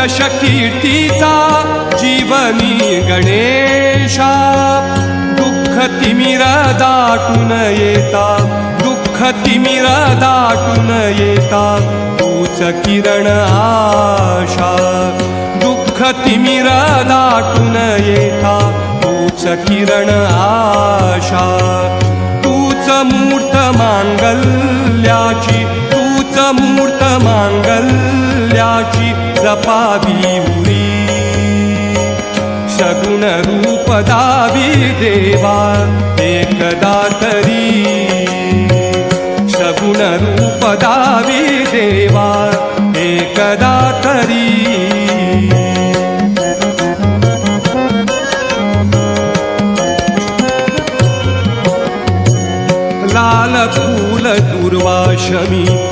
यश कीर्तीचा जीवनी गणेशा, दुःख तिमिर दाटून येता, दुःख तिमिर दाटून येता, तूच किरण आशा, दुःख तिमिर दाटून येता, तूच किरण आशा, तूच मूर्त मांगल्याची, तूच मूर्त मांगल्याची जपावी उरी, सगुण रूप दावी देवा एकदा तरी, सगुण रूप दावी देवा एकदा तरी. लाल फूल दुर्वाशमी